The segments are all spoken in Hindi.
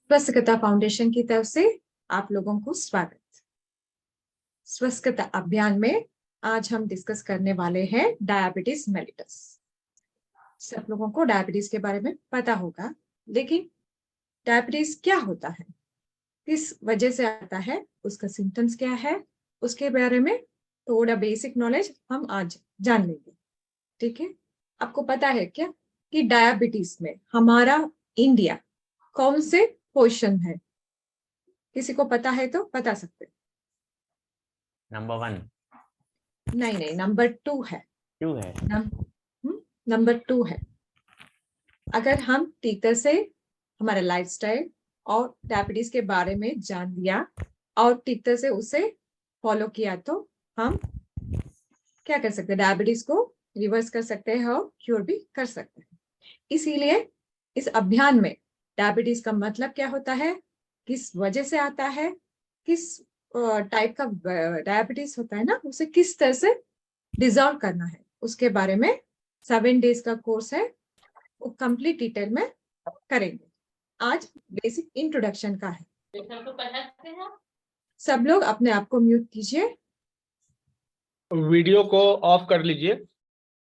स्वस्थता फाउंडेशन की तरफ से आप लोगों को स्वागत। स्वस्थता अभियान में आज हम डिस्कस करने वाले हैं डायबिटीज मेलिटस। सब लोगों को डायबिटीज के बारे में पता होगा, लेकिन डायबिटीज क्या होता है, किस वजह से आता है, उसका सिम्टम्स क्या है, उसके बारे में थोड़ा बेसिक नॉलेज हम आज जान लेंगे। ठीक है, आपको पता है क्या कि डायबिटीज में हमारा इंडिया कौन से पोजीशन है? किसी को पता है तो बता सकते। नंबर 1 नहीं, नंबर 2 है। क्यों है? नंबर 2 है। अगर हम ठीक तरह से हमारा लाइफस्टाइल और डायबिटीज के बारे में जान लिया और ठीक तरह से उसे फॉलो किया तो हम क्या कर सकते हैं, डायबिटीज को रिवर्स कर सकते हैं और क्योर भी कर सकते हैं। इसीलिए इस अभियान में डायबिटीज का मतलब क्या होता है, किस वजह से आता है, किस टाइप का डायबिटीज होता है ना, उसे किस तरह से डिजॉल्व करना है, उसके बारे में 7 डेज का कोर्स है, वो कंप्लीट डिटेल में करेंगे। आज बेसिक इंट्रोडक्शन का है। सब लोग अपने आप को म्यूट कीजिए, वीडियो को ऑफ कर लीजिए,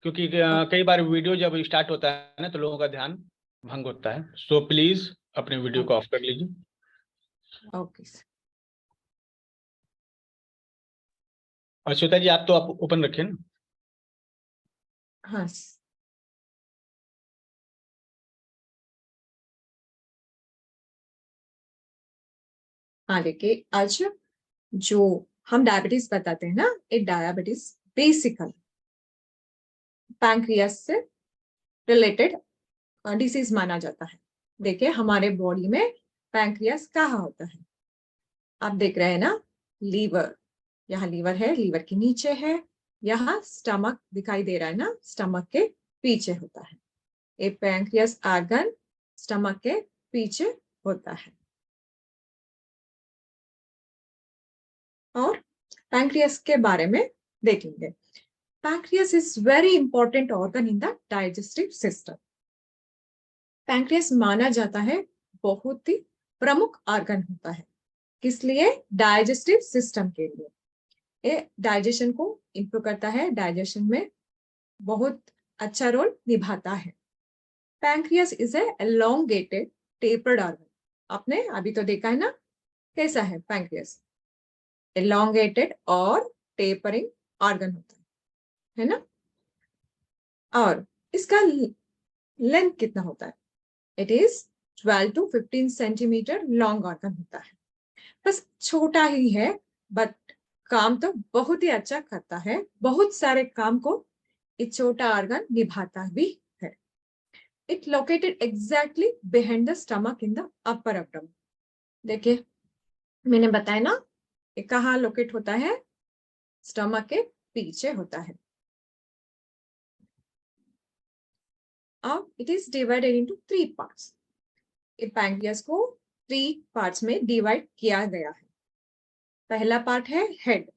क्योंकि कई बार वीडियो जब स्टार्ट होता है ना तो लोगों का ध्यान भंग होता है। सो प्लीज अपने वीडियो को ऑफ कर लीजिए। ओके। श्वेता जी, आप तो आप ओपन रखिए ना। हाँ, हाँ देखिए, आज जो हम डायबिटीज बताते हैं ना, एक डायबिटीज बेसिकली पैंक्रियास से रिलेटेड डिसीज माना जाता है। देखिए, हमारे बॉडी में पैंक्रियास कहाँ होता है? आप देख रहे हैं ना, लीवर, यहाँ लीवर है, लीवर के नीचे है, यहाँ स्टमक दिखाई दे रहा है ना, स्टमक के पीछे होता है। एक पैंक्रियास आर्गन स्टमक के पीछे होता है। और पैंक्रियास के बारे में देखेंगे। Pancreas is very important organ in the digestive system. Pancreas माना जाता है बहुत ही प्रमुख ऑर्गन होता है। किस लिए? डाइजेस्टिव सिस्टम के लिए। ये डाइजेशन को इंप्रूव करता है, डाइजेशन में बहुत अच्छा रोल निभाता है। Pancreas is a elongated tapered organ. आपने अभी तो देखा है ना, कैसा है पैंक्रियास? एलोंगेटेड और टेपरिंग ऑर्गन होता है ना। और इसका लेंथ कितना होता है? It is 12 to 15 centimetre long organ होता है। बस छोटा ही है, बट काम तो बहुत ही अच्छा करता है। बहुत सारे काम को ये छोटा ऑर्गन निभाता भी है। It located exactly behind the stomach in the upper abdomen. देखिए, मैंने बताया ना, ये कहाँ लोकेट होता है? स्टमक के पीछे होता है। अब it is divided into 3 parts. Pancreas को 3 पार्ट्स में डिवाइड किया गया है। पहला पार्ट है head,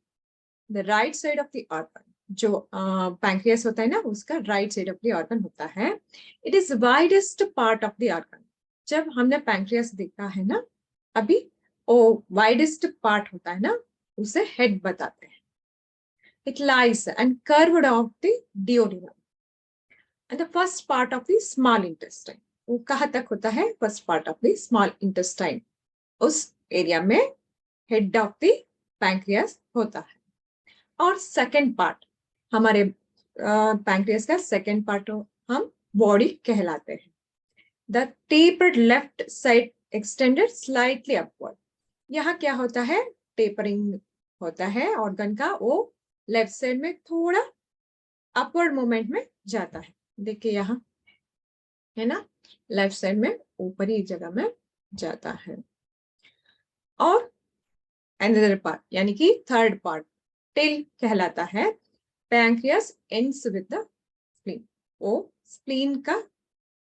the right side of the organ. जो पैंक्रियास होता है ना, उसका right side of the organ होता है। It is widest part of the organ. जब हमने पैंक्रियास देखा है ना अभी, वो वाइडेस्ट पार्ट होता है ना, उसे हेड बताते हैं। It lies and curved of the duodenum and the first part of the small intestine. वो कहाँ तक होता है? First part of the small intestine, उस एरिया में हेड ऑफ द पैंक्रियास होता है। और सेकेंड पार्ट, हमारे पैंक्रियास का सेकेंड पार्ट हम बॉडी कहलाते हैं। The tapered left side extended slightly upward. यहाँ क्या होता है? टेपरिंग होता है ऑर्गन का, वो लेफ्ट साइड में थोड़ा अपवर्ड मूवमेंट में जाता है। देखिए यहाँ है ना, लेफ्ट साइड में ऊपरी जगह में जाता है। और अनदर पार्ट यानी कि थर्ड पार्ट टेल कहलाता है। Pancreas ends with the spleen. वो स्प्लीन का,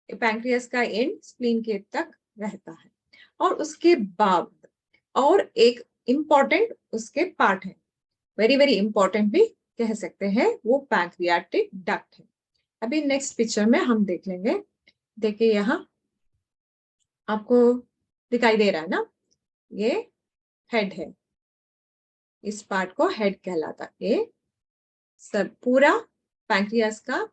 पैंक्रियास का एंड स्प्लीन के तक रहता है। और उसके बाद और एक इंपॉर्टेंट उसके पार्ट है, वेरी वेरी इंपॉर्टेंट भी कह सकते हैं, वो पैंक्रियाटिक डक्ट है। अभी नेक्स्ट पिक्चर में हम देख लेंगे। देखिए यहाँ आपको दिखाई दे रहा है ना, ये हेड है, इस पार्ट को हेड कहलाता है। ये सब पूरा पैंक्रियास का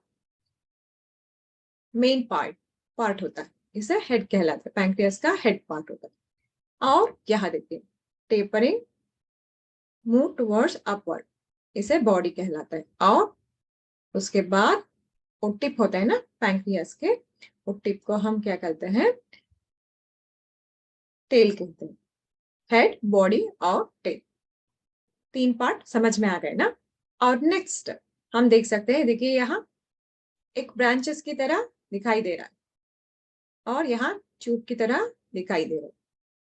मेन पार्ट होता है, इसे हेड कहलाता है, पैंक्रियास का हेड पार्ट होता है। और यहाँ देखिए टेपरिंग मूव टुवर्ड्स अपवर्ड, इसे बॉडी कहलाता है। और उसके बाद वो टिप होता है ना पैंक्रियास के, वो टिप को हम क्या कहते हैं, टेल कहते हैं। हेड, बॉडी और टेल, 3 पार्ट समझ में आ गए ना। और नेक्स्ट हम देख सकते हैं, देखिए यहाँ एक ब्रांचेस की तरह दिखाई दे रहा है और यहाँ ट्यूब की तरह दिखाई दे रहा है।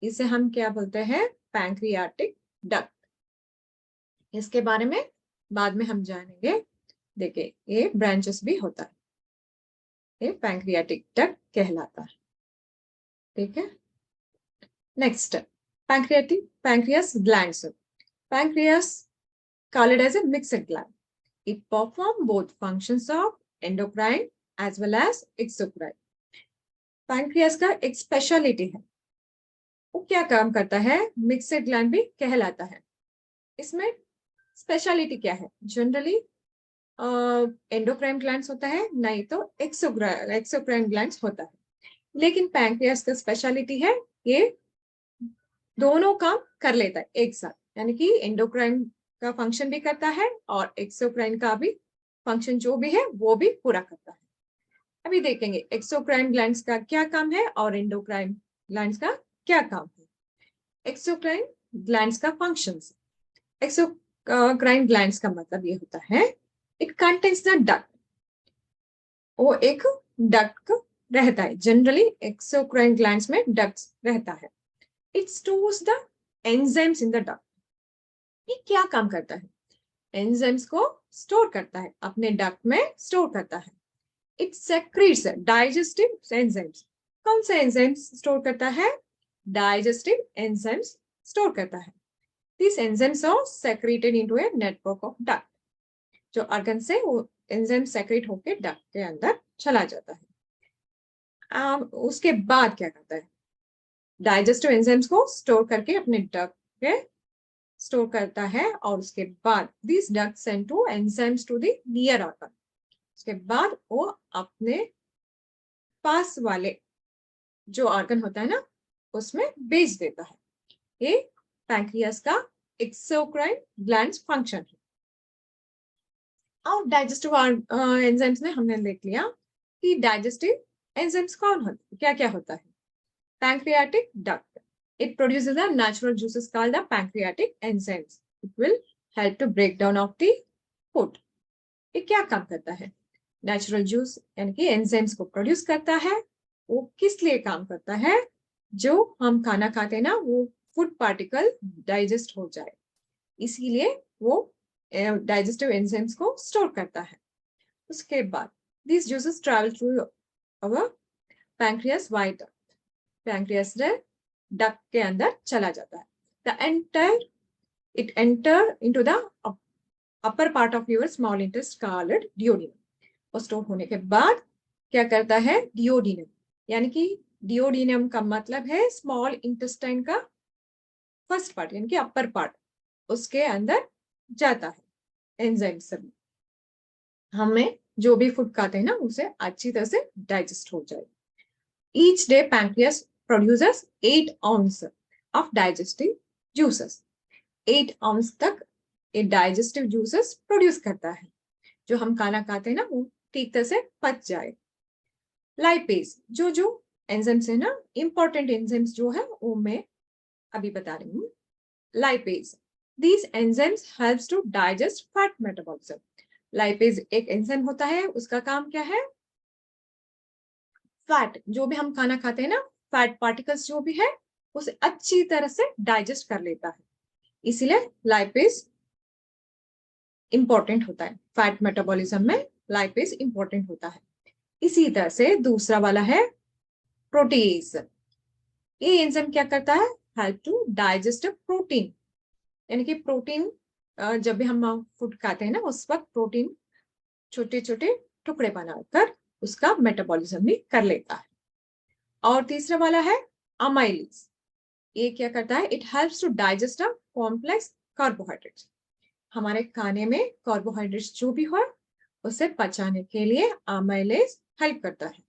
इसे हम क्या बोलते हैं, पैंक्रियाटिक डक्ट। इसके बारे में बाद में हम जानेंगे। देखिए ये ब्रांचेस भी होता है, ये पैंक्रियाटिक डक्ट कहलाता है। ठीक है, next pancreas glands. Pancreas called as a mixed gland. It performs both functions of endocrine as well as exocrine. Pancreas का एक स्पेशलिटी है, वो क्या काम करता है, मिक्सड ग्लैंड भी कहलाता है। इसमें स्पेशलिटी क्या है, जनरली एंडोक्राइन ग्लैंड्स होता है, नहीं तो एक्सोक्राइन ग्लैंड्स होता है। लेकिन पैंक्रियास का स्पेशलिटी है, ये दोनों काम कर लेता है एक साथ, यानी कि एंडोक्राइन का फंक्शन भी करता है और एक्सोक्राइन का भी फंक्शन जो भी है वो भी पूरा करता है। अभी देखेंगे एक्सोक्राइन ग्लैंड्स का क्या काम है और एंडोक्राइन ग्लैंड्स का क्या काम है। एक्सोक्राइन ग्लैंड्स का फंक्शंस, एक्सोक्राइन ग्लैंड्स का मतलब ये होता है, इट कंटेन्स द डक्ट, वो एक डक्ट रहता है। जनरली एक्सोक्राइन ग्लैंड्स में डक्ट्स रहता है। It stores the enzymes in the duct. ये क्या काम करता है, एंजाइम्स को स्टोर करता है, अपने डक्ट में स्टोर करता है। It secretes digestive enzymes. कौन से एंजाइम्स स्टोर करता है, डाइजेस्टिव एंजाइम्स स्टोर करता है। These enzymes are secreted into a network of duct. जो ऑर्गन से वो एंजाइम सेक्रेट होकर डक्ट के अंदर चला जाता है। उसके बाद क्या करता है, डाइजेस्टिव एंजाइम्स को स्टोर करके अपने डक्ट पे स्टोर करता है। और उसके बाद this duct send to enzymes to the near organ, उसके बाद वो अपने पास वाले जो ऑर्गन होता है ना उसमें भेज देता है। ये पैंक्रियास का एक्सोक्राइन ग्लैंड्स फंक्शन है। और डाइजेस्टिव एंजाइम्स में हमने देख लिया कि डाइजेस्टिव एंजाइम्स कौन होते, क्या क्या होता है। Pancreatic duct. It produces the natural juices called the pancreatic enzymes. It will help to break down of the food. ये क्या काम करता है, नेचुरल जूस यानी कि एंजाइम्स को प्रोड्यूस करता है। वो किस लिए काम करता है, जो हम खाना खाते हैं ना वो फूड पार्टिकल डाइजेस्ट हो जाए, इसीलिए वो डाइजेस्टिव एंजाइम्स को स्टोर करता है। उसके बाद these juices travel through our pancreas white duct. Pancreas duct के अंदर चला जाता है। It enter into the upper part of your small intestine called duodenum. और स्टोर होने के बाद क्या करता है, डिओडिनम, यानी कि डिओडिनम का मतलब है स्मॉल इंटेस्टाइन का फर्स्ट पार्ट यानी कि अपर पार्ट, उसके अंदर जाता है एंजाइम सब, हमें जो भी फूड खाते हैं ना उसे अच्छी तरह से डाइजेस्ट हो जाए। Each day pancreas produces 8 ounce of digestive juices. 8 ounce तक ये digestive juices produce करता है, जो हम खाना खाते हैं ना वो ठीक तरह से पच जाए। लाइपेज, जो एंजाइम्स है ना, इंपॉर्टेंट एंजाइम्स जो है वो मैं अभी बता रही हूँ। Lipase, these enzymes helps to digest fat metabolism. Lipase एक एंजाइम होता है, उसका काम क्या है, फैट जो भी हम खाना खाते हैं ना, फैट पार्टिकल्स जो भी है उसे अच्छी तरह से डाइजेस्ट कर लेता है, इसीलिए लाइपेज इंपॉर्टेंट होता है। फैट मेटाबॉलिज्म में लाइपेज इंपॉर्टेंट होता है। इसी तरह से दूसरा वाला है प्रोटीज। ये एंजाइम क्या करता है, हेल्प टू डाइजेस्ट प्रोटीन, यानी कि प्रोटीन जब भी हम फूड खाते हैं ना उस वक्त प्रोटीन छोटे छोटे टुकड़े बनाकर उसका मेटाबॉलिज्म भी कर लेता है। और तीसरा वाला है अमाइलेज। ये क्या करता है, it helps to digest a complex carbohydrates. हमारे खाने में कार्बोहाइड्रेट्स जो भी हो उसे पचाने के लिए अमाइलेज हेल्प करता है।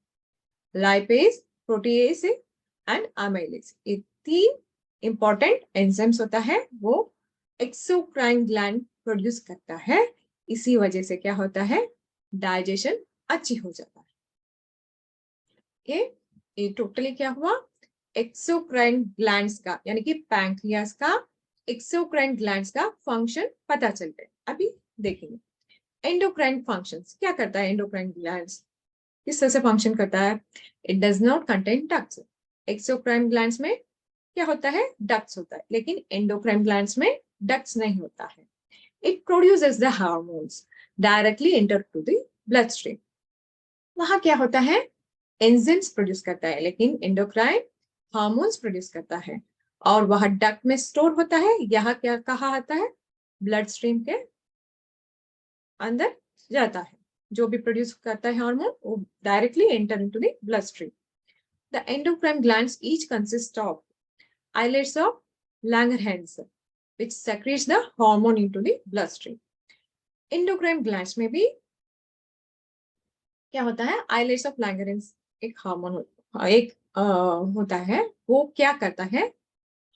लाइपेज, प्रोटीएज एंड अमाइलेज, ये 3 इंपॉर्टेंट एंजाइम्स होता है, वो एक्सोक्राइन ग्लैंड प्रोड्यूस करता है। इसी वजह से क्या होता है, डाइजेशन अच्छी हो जाता है। ये टोटली क्या हुआ, एक्सोक्राइन ग्लैंड्स का यानी कि पैंक्रियास का एक्सोक्राइन ग्लैंड्स का फंक्शन पता चलते हैं। अभी देखेंगे एंडोक्राइन फंक्शंस क्या करता है। एंडोक्राइन ग्लैंड्स किस तरह से फंक्शन करता है, it does not contain ducts. Exocrine glands में क्या होता है, डक्ट्स होता है, लेकिन एंडोक्राइन ग्लैंड्स में डक्ट्स नहीं होता है। It produces the hormones directly enter to the blood stream. वहां क्या होता है, एंजाइम्स प्रोड्यूस करता है, लेकिन एंडोक्राइन हार्मोन्स प्रोड्यूस करता है, और वह डक्ट में स्टोर होता है। यहाँ क्या कहा आता है, ब्लड स्ट्रीम के अंदर जाता है। जो भी प्रोड्यूस करता है हार्मोन वो directly enter into the blood stream. The endocrine glands each consist of islets of Langerhans which secretes the hormone into the bloodstream. Endocrine glands में भी क्या होता है, islets of Langerhans एक हार्मोन होता है, वो क्या करता है,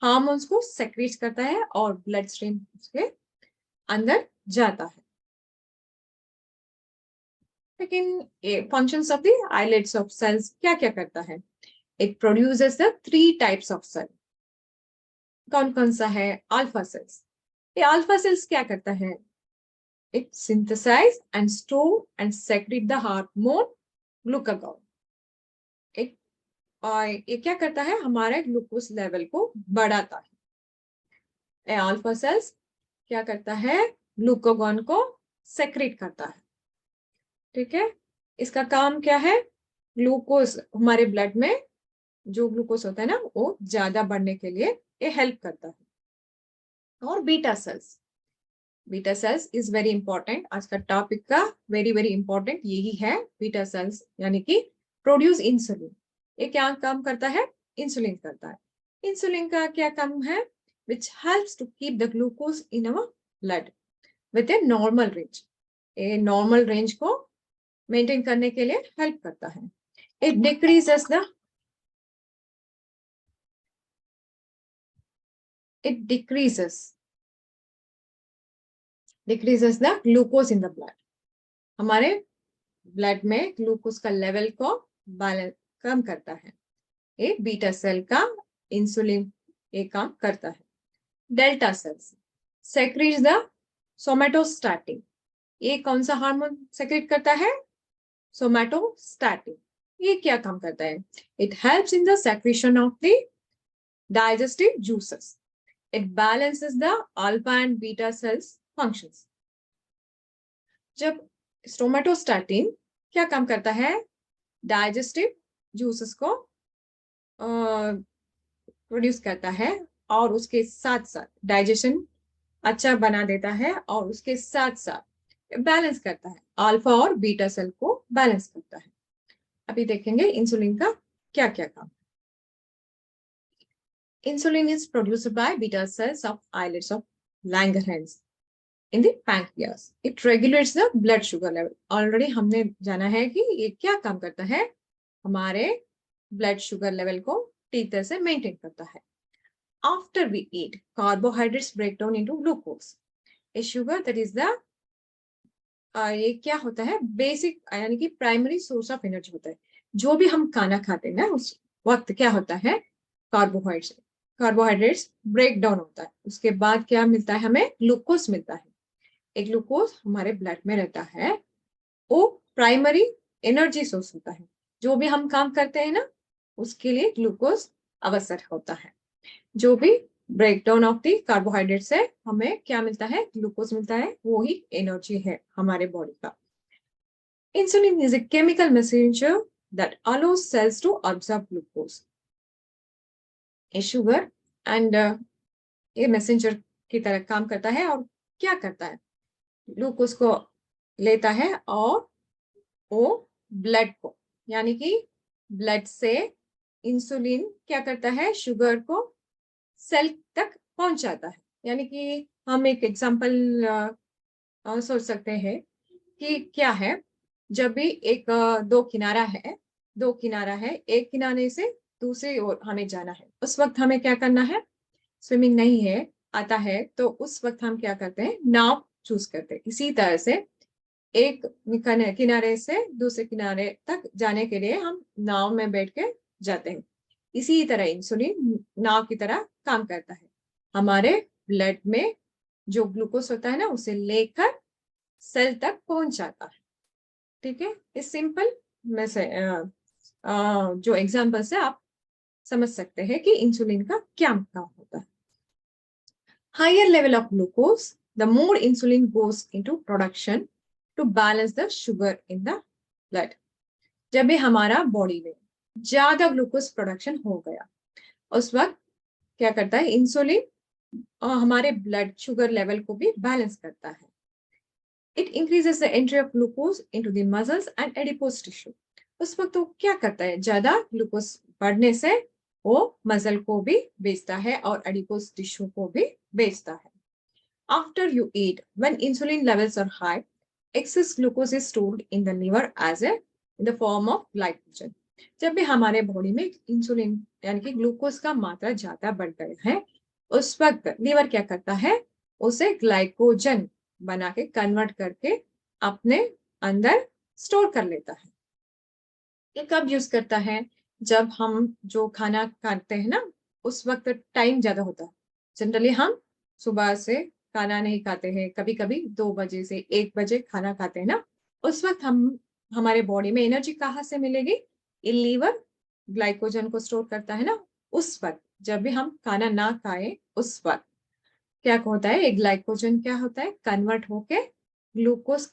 हार्मोन्स को सेक्रेट करता है और ब्लड स्ट्रीम के अंदर जाता है। लेकिन functions of the islets of cells क्या क्या करता है, it produces the 3 types of cell. कौन कौन सा है, अल्फा सेल्स। ये अल्फा सेल्स क्या करता है, it synthesise and store and secrete the hormone glucagon. ये क्या करता है, हमारे ग्लूकोज लेवल को बढ़ाता है। अल्फा सेल्स क्या करता है, ग्लूकागॉन को सेक्रेट करता है। ठीक है, इसका काम क्या है, ग्लूकोज हमारे ब्लड में जो ग्लूकोज होता है ना वो ज्यादा बढ़ने के लिए ये हेल्प करता है। और beta cells is very important, आज का टॉपिक का वेरी वेरी इंपॉर्टेंट यही है। बीटा सेल्स यानी कि प्रोड्यूस इंसुलिन। ये क्या काम करता है, इंसुलिन करता है। इंसुलिन का क्या काम है, which helps to keep the glucose in our blood with a normal range. ये नॉर्मल रेंज को मेंटेन करने के लिए हेल्प करता है। इट decreases the glucose in the blood। हमारे ब्लड में ग्लूकोज का लेवल को बैलेंस कम करता है। ये बीटा सेल का इंसुलिन ये काम करता है। Delta sales secrets the somatostatin. ये कौन सा हार्मोन सेक्रेट करता है, सोमेटोस्टैटिन। ये क्या काम करता है, it helps in the secretion of the digestive juices. It balances the alpha and beta cells functions. जब सोमेटोस्टैटिन क्या काम करता है, डाइजेस्टिव जूसेस को प्रोड्यूस करता है और उसके साथ साथ डाइजेशन अच्छा बना देता है, और उसके साथ साथ बैलेंस करता है, अल्फा और बीटा सेल को बैलेंस करता है। अभी देखेंगे इंसुलिन का क्या क्या काम। Insulin is produced by beta cells of islets of Langerhans in the pancreas. It regulates the blood sugar level. Already हमने जाना है कि ये क्या काम करता है, हमारे ब्लड शुगर लेवल को ठीक तरह से मेंटेन करता है। After we eat carbohydrates break down into glucose. A sugar that is the ये क्या होता है, बेसिक यानी कि प्राइमरी सोर्स ऑफ एनर्जी होता है। जो भी हम खाना खाते हैं ना उस वक्त क्या होता है, कार्बोहाइड्रेट्स ब्रेक डाउन होता है, उसके बाद क्या मिलता है, हमें ग्लूकोज मिलता है। एक ग्लूकोज हमारे ब्लड में रहता है, वो प्राइमरी एनर्जी सोर्स होता है। जो भी हम काम करते हैं ना उसके लिए ग्लूकोज आवश्यक होता है। जो भी ब्रेकडाउन ऑफ दी कार्बोहाइड्रेट से हमें क्या मिलता है, ग्लूकोज मिलता है, वो ही एनर्जी है हमारे बॉडी का। Insulin is a chemical messenger that allows cells to observe glucose. A sugar and ये मैसेंजर की तरह काम करता है और क्या करता है, ग्लूकोज को लेता है और वो ब्लड को यानी कि ब्लड से इंसुलिन क्या करता है, शुगर को सेल तक पहुंच जाता है। यानी कि हम एक एग्जांपल सोच सकते हैं कि क्या है, जब भी एक दो किनारा है, एक किनारे से दूसरी ओर हमें जाना है, उस वक्त हमें क्या करना है, स्विमिंग नहीं है आता है तो उस वक्त हम क्या करते हैं, नाव चूज करते हैं। इसी तरह से एक किनारे से दूसरे किनारे तक जाने के लिए हम नाव में बैठ के जाते हैं। इसी तरह इंसुलिन नाव की तरह काम करता है। हमारे ब्लड में जो ग्लूकोज होता है ना, उसे लेकर सेल तक पहुंच जाता है। ठीक है, इस सिंपल में से जो एग्जाम्पल से आप समझ सकते हैं कि इंसुलिन का क्या काम होता है। Higher level of glucose, the more insulin goes into production to balance the sugar in the blood. जब भी हमारा बॉडी में ज्यादा ग्लूकोज प्रोडक्शन हो गया, उस वक्त क्या करता है, इंसुलिन हमारे ब्लड शुगर लेवल को भी बैलेंस करता है। It increases the entry of glucose into the muscles and adipose tissue. उस वक्त वो क्या करता है, ज्यादा ग्लूकोज बढ़ने से वो मसल को भी बेचता है और एडिपोज टिश्यू को भी बेचता है। After you eat, when insulin levels are high, excess glucose is stored in the liver as a in the form of glycogen. जब भी हमारे बॉडी में इंसुलिन यानी कि ग्लूकोज का मात्रा ज्यादा बढ़ गया है, उस वक्त लीवर क्या करता है, उसे ग्लाइकोजन बना के कन्वर्ट करके अपने अंदर स्टोर कर लेता है। ये कब यूज करता है, जब हम जो खाना खाते हैं ना, उस वक्त टाइम ज्यादा होता है। जनरली हम सुबह से खाना नहीं खाते हैं, कभी कभी 2 बजे से 1 बजे खाना खाते हैं ना, उस वक्त हमारे बॉडी में एनर्जी कहाँ से मिलेगी, ये लीवर ग्लाइकोजन को स्टोर करता है ना। उस वक्त जब भी हम खाना ना खाएं, उस वक्त क्या होता है, एक ग्लाइकोजन क्या होता है, कन्वर्ट होके ग्लूकोज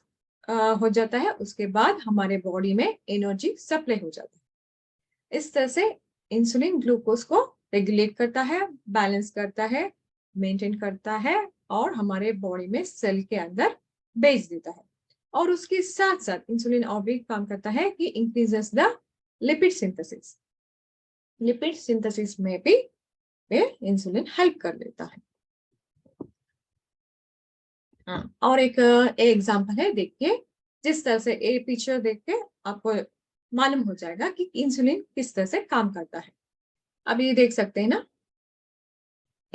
हो जाता है। उसके बाद हमारे बॉडी में एनर्जी सप्लाई हो जाती है। इस तरह से इंसुलिन ग्लूकोज को रेगुलेट करता है, बैलेंस करता है, मेंटेन करता है और हमारे बॉडी में सेल के अंदर भेज देता है। और उसके साथ साथ इंसुलिन और भी काम करता है कि increases the lipid synthesis. Lipid synthesis में भी इंसुलिन हेल्प कर देता है। और एक एग्जांपल है, देखिए, जिस तरह से ए पिक्चर देख के आपको मालूम हो जाएगा कि इंसुलिन किस तरह से काम करता है। अब ये देख सकते हैं ना,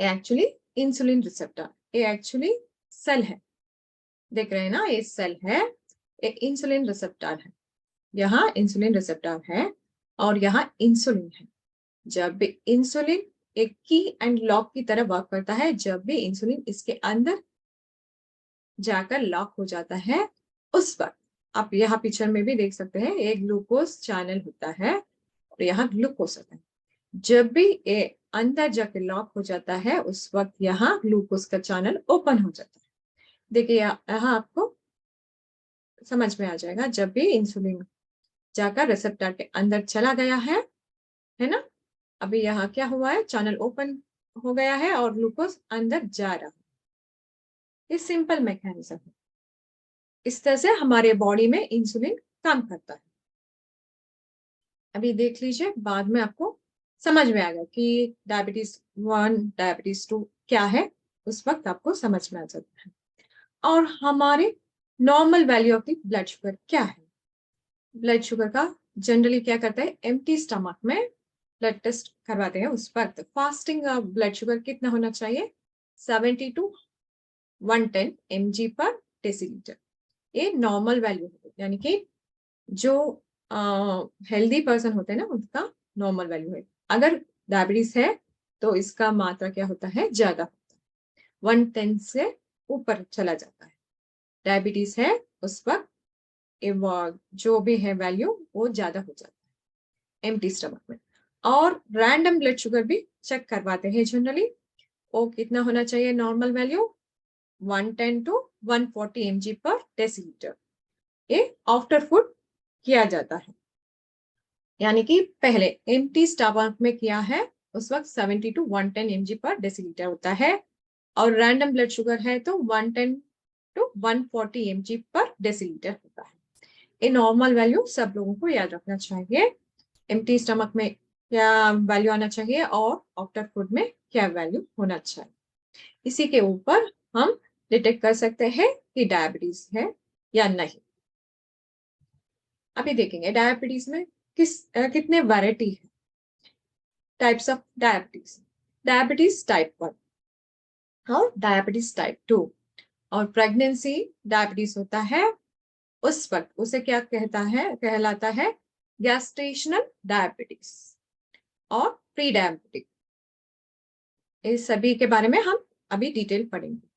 एक्चुअली इंसुलिन रिसेप्टर, ये एक्चुअली सेल है, देख रहे हैं ना, ये सेल है, एक इंसुलिन रिसेप्टर है। यहाँ इंसुलिन रिसेप्टर है और यहाँ इंसुलिन है। जब भी इंसुलिन एक की एंड लॉक की तरह वर्क करता है, जब भी इंसुलिन इसके अंदर जाकर लॉक हो जाता है, उस वक्त आप यहाँ पिक्चर में भी देख सकते हैं, एक ग्लूकोज चैनल होता है और यहाँ ग्लूकोज होता है। जब भी ये अंदर जाके लॉक हो जाता है, उस वक्त यहाँ ग्लूकोज का चैनल ओपन हो जाता है। देखिए यहाँ आपको समझ में आ जाएगा, जब भी इंसुलिन जाकर रिसेप्टर के अंदर चला गया है ना, अभी यहाँ क्या हुआ है, चैनल ओपन हो गया है और ग्लूकोज अंदर जा रहा है। ये सिंपल मैकेनिज्म है। इस तरह से हमारे बॉडी में इंसुलिन काम करता है। अभी देख लीजिए, बाद में आपको समझ में आएगा कि डायबिटीज 1 डायबिटीज 2 क्या है, उस वक्त आपको समझ में आ जाता है। और हमारे normal value of the blood sugar क्या है। ब्लड शुगर का जनरली क्या करता है, एम्प्टी स्टमक में ब्लड टेस्ट करवाते हैं, उस वक्त फास्टिंग ब्लड शुगर कितना होना चाहिए, 70 to 110 mg पर डेसीलीटर। ये नॉर्मल वैल्यू है, यानी कि जो हेल्दी पर्सन होते हैं ना, उनका नॉर्मल वैल्यू है। अगर डायबिटीज है तो इसका मात्रा क्या होता है, ज्यादा होता है, 110 से ऊपर चला जाता है। डायबिटीज है उस वक्त जो भी है वैल्यू वो ज्यादा हो जाता है एम्प्टी स्टमक में। और रैंडम ब्लड शुगर भी चेक करवाते हैं जनरली, वो कितना होना चाहिए नॉर्मल वैल्यू, 110 to 140 mg पर डेसीलीटर। ये आफ्टर फूड किया जाता है, यानी कि पहले एम्प्टी स्टमक में किया है, उस वक्त 70 to 110 mg पर डेसीलीटर होता है। और रैंडम ब्लड शुगर है तो 110 to 140 mg पर डेसीलीटर होता है। ये नॉर्मल वैल्यू सब लोगों को याद रखना चाहिए। एम्प्टी स्टमक में क्या वैल्यू आना चाहिए और आफ्टर फूड में क्या वैल्यू होना चाहिए। इसी के ऊपर हम डिटेक्ट कर सकते हैं कि डायबिटीज है या नहीं। अभी देखेंगे डायबिटीज में कितने वैरायटी है, types of diabetes. Diabetes type 1 और डायबिटीज टाइप 2 और प्रेगनेंसी डायबिटीज होता है उस वक्त उसे क्या कहलाता है गैस्ट्रेशनल डायबिटीज और प्री डायबिटिक। इस सभी के बारे में हम अभी डिटेल पढ़ेंगे।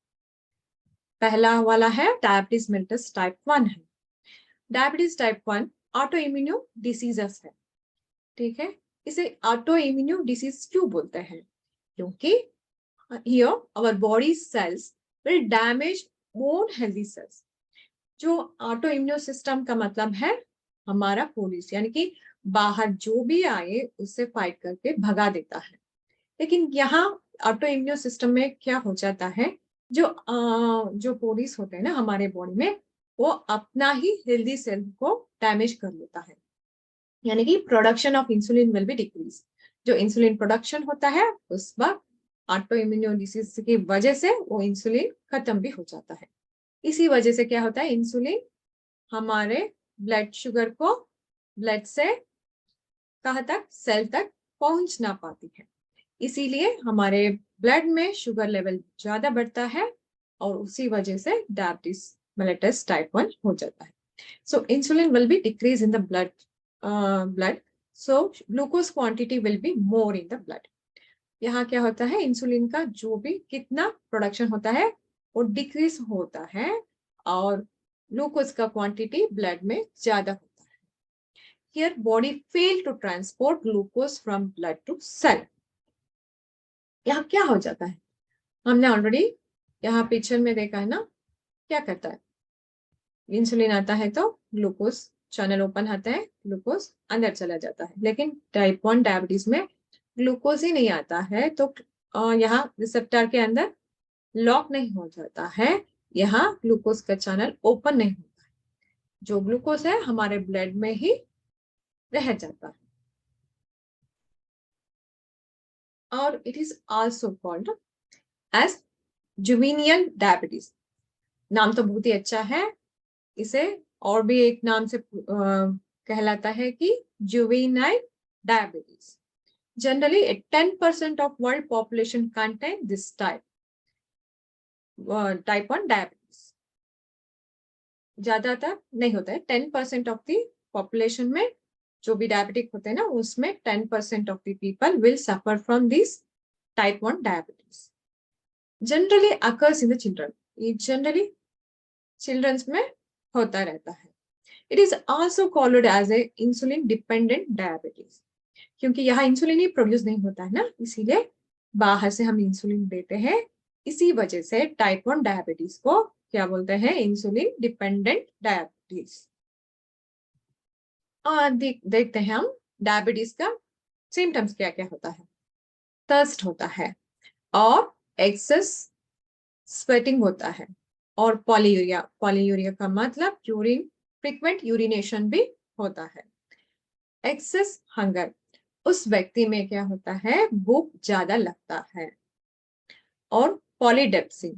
पहला वाला है डायबिटीज मेलिटस टाइप 1 है। Diabetes type 1 auto immuno diseases है, ठीक है। इसे ऑटो इम्यूनो डिसीज क्यों बोलते हैं, क्योंकि here our body cells will damage own healthy cells। जो ऑटो इम्यूनो सिस्टम का मतलब है हमारा पुलिस, यानी कि बाहर जो भी आए उससे फाइट करके भगा देता है। लेकिन यहाँ ऑटो इम्यूनो सिस्टम में क्या हो जाता है, जो पुलिस होते हैं ना हमारे बॉडी में, वो अपना ही हेल्दी सेल को डैमेज कर लेता है, यानी कि production of insulin will be decrease. जो इंसुलिन प्रोडक्शन होता है उस वक्त ऑटो इम्यूनो डिसीज की वजह से वो इंसुलिन खत्म भी हो जाता है। इसी वजह से क्या होता है, इंसुलिन हमारे ब्लड शुगर को ब्लड से कहाँ तक, सेल तक पहुंच ना पाती है। इसीलिए हमारे ब्लड में शुगर लेवल ज्यादा बढ़ता है और उसी वजह से डायबिटीज मेलिटस टाइप 1 हो जाता है। So insulin will be decrease in the blood, so glucose quantity will be more in the blood. यहाँ क्या होता है, इंसुलिन का जो भी कितना प्रोडक्शन होता है वो डिक्रीज होता है और ग्लूकोज का क्वांटिटी ब्लड में ज्यादा होता है। Here body fail to transport glucose from blood to cell। यहाँ क्या हो जाता है, हमने ऑलरेडी यहाँ पिक्चर में देखा है ना, क्या करता है, इंसुलिन आता है तो ग्लूकोज चैनल ओपन आता है, ग्लूकोज अंदर चला जाता है। लेकिन टाइप 1 डायबिटीज में ग्लूकोज ही नहीं आता है तो यहाँ रिसेप्टर के अंदर लॉक नहीं हो जाता है, यहाँ ग्लूकोज का चैनल ओपन नहीं होता है। जो ग्लूकोज है हमारे ब्लड में ही रह जाता है। और it is also called as juvenile diabetes. नाम तो बहुत ही अच्छा है, इसे और भी एक नाम से कहलाता है कि juvenile diabetes. Generally 10% of world population contain this type 1 diabetes. ज्यादातर नहीं होता है, 10% ऑफ द पॉपुलेशन में जो भी डायबिटिक होते हैं ना उसमें 10% of the people will suffer from this type 1 diabetes. Generally occurs in the children, ये जनरली चिल्ड्रंस में होता रहता है। It is also called as a insulin dependent diabetes, क्योंकि यहाँ इंसुलिन ही प्रोड्यूस नहीं होता है ना, इसीलिए बाहर से हम इंसुलिन देते हैं। इसी वजह से टाइप 1 डायबिटीज को क्या बोलते हैं, इंसुलिन डिपेंडेंट डायबिटीज। और देखते हैं हम डायबिटीज का सिम्टम्स क्या क्या होता है। थर्स्ट होता है और एक्सेस स्वेटिंग होता है और पॉलीयूरिया। पॉलीयूरिया का मतलब यूरिन, फ्रीक्वेंट यूरिनेशन भी होता है। एक्सेस हंगर, उस व्यक्ति में क्या होता है, भूख ज्यादा लगता है। और पॉलीडेप्सी,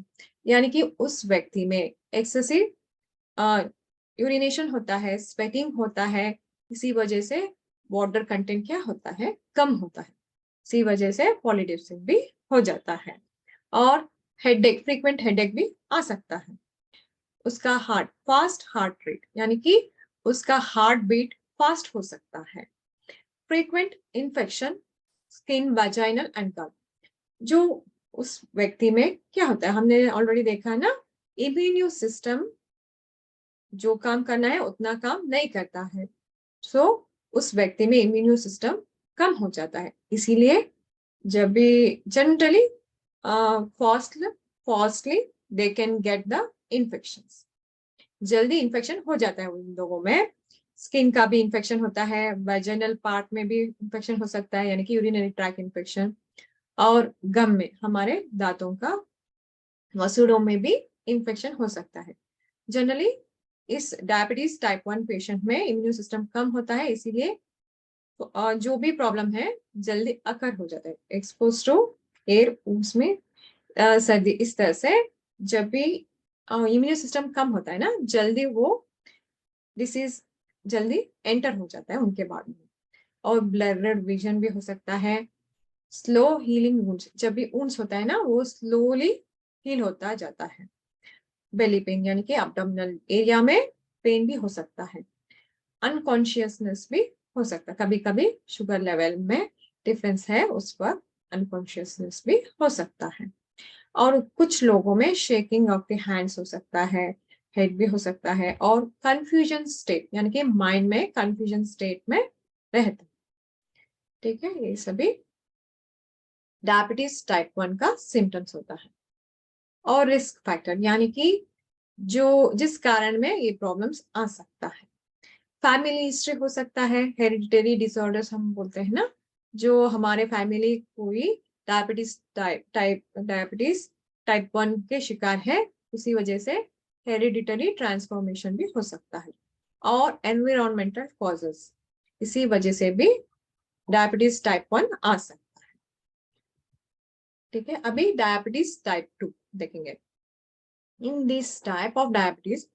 यानी कि उस व्यक्ति में एक्सेसिव यूरिनेशन होता है, स्वेटिंग होता है, इसी वजह से वाटर कंटेंट क्या होता है, कम होता है, इसी वजह से पॉलीडेप्सी भी हो जाता है। और हेडेक, फ्रीक्वेंट हेडेक भी आ सकता है। उसका फास्ट हार्ट रेट, यानी कि उसका हार्ट बीट फास्ट हो सकता है। Frequent infection skin, vaginal and gut, जो उस व्यक्ति में क्या होता है, हमने ऑलरेडी देखा है ना, इम्यून सिस्टम जो काम करना है उतना काम नहीं करता है, सो उस व्यक्ति में इम्यून सिस्टम कम हो जाता है। इसीलिए जब भी generally fastly they can get the infections, जल्दी इन्फेक्शन हो जाता है उन लोगों में। स्किन का भी इन्फेक्शन होता है, वाजाइनल पार्ट में भी इन्फेक्शन हो सकता है, यानी कि यूरिनरी ट्रैक इन्फेक्शन। और गम में, हमारे दांतों का वसूड़ों में भी इन्फेक्शन हो सकता है। जनरली इस डायबिटीज टाइप 1 पेशेंट में इम्यून सिस्टम कम होता है, इसीलिए तो जो भी प्रॉब्लम है जल्दी अकर हो जाता है, एक्सपोज टू एयर, उसमें सर्दी, इस तरह से जब भी इम्यून सिस्टम कम होता है ना, जल्दी वो डिसीज जल्दी एंटर हो जाता है उनके बॉडी में। और ब्लर्ड विजन भी हो सकता है। स्लो हीलिंग वुंड्स, जब भी वुंड्स होता है ना वो स्लोली हील होता जाता है। बेली पेन यानी कि एब्डोमिनल एरिया में पेन भी हो सकता है। अनकॉन्शियसनेस भी हो सकता है, कभी कभी शुगर लेवल में डिफरेंस है उस पर अनकॉन्शियसनेस भी हो सकता है। और कुछ लोगों में शेकिंग ऑफ द हैंड्स हो सकता है, हेड भी हो सकता है, और कंफ्यूजन स्टेट यानी कि माइंड में कंफ्यूजन स्टेट में रहता है। ठीक है, ये सभी डायबिटीज टाइप 1 का सिम्टम्स होता है। और रिस्क फैक्टर यानी कि जो जिस कारण में ये प्रॉब्लम्स आ सकता है। फैमिली हिस्ट्री हो सकता है, हेरिडिटरी डिसऑर्डर्स हम बोलते हैं ना, जो हमारे फैमिली कोई डायबिटीज टाइप 1 के शिकार है, उसी वजह से हेरिडिटरी ट्रांसफॉर्मेशन भी हो सकता है। और एनवायरमेंटल कॉजेस, इसी वजह से भी डायबिटीज टाइप 1 आ सकता है। ठीक है, अभी डायबिटीज टाइप 2 देखेंगे। In this type of diabetes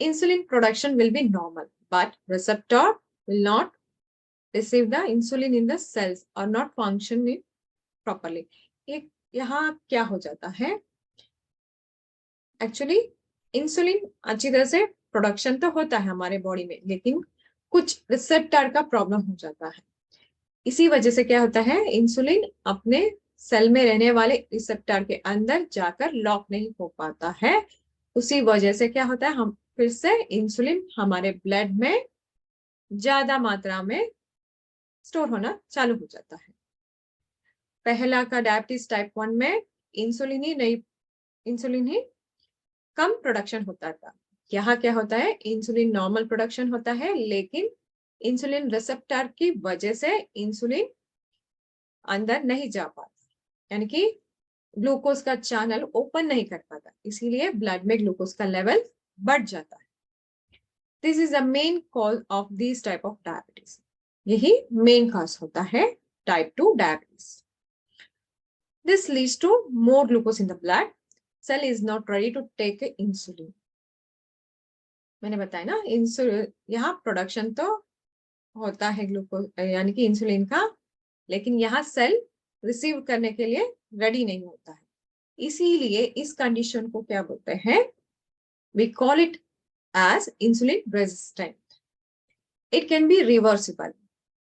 insulin production will be normal, but receptor will not receive the insulin in the cells or not functioning properly. एक यहाँ क्या हो जाता है, एक्चुअली इंसुलिन अच्छी तरह से प्रोडक्शन तो होता है हमारे बॉडी में, लेकिन कुछ रिसेप्टर का प्रॉब्लम हो जाता है। इसी वजह से क्या होता है, इंसुलिन अपने सेल में रहने वाले रिसेप्टर के अंदर जाकर लॉक नहीं हो पाता है। उसी वजह से क्या होता है, हम फिर से इंसुलिन हमारे ब्लड में ज्यादा मात्रा में स्टोर होना चालू हो जाता है। पहला का डायबिटीज टाइप 1 में इंसुलिन ही कम प्रोडक्शन होता था। यहाँ क्या होता है, इंसुलिन नॉर्मल प्रोडक्शन होता है, लेकिन इंसुलिन रिसेप्टर की वजह से इंसुलिन अंदर नहीं जा पाता, यानी कि ग्लूकोज का चैनल ओपन नहीं कर पाता, इसीलिए ब्लड में ग्लूकोज का लेवल बढ़ जाता है। This is the main cause of this type of diabetes. यही मेन कॉज होता है type 2 diabetes. This leads to more glucose in the blood, cell is not ready to take insulin. मैंने बताया ना, इंसुलिन यहाँ प्रोडक्शन तो होता है ग्लूकोज यानी कि इंसुलिन का, लेकिन यहाँ सेल रिसीव करने के लिए रेडी नहीं होता है। इसीलिए इस कंडीशन को क्या बोलते हैं, we call it as insulin resistant. It can be reversible.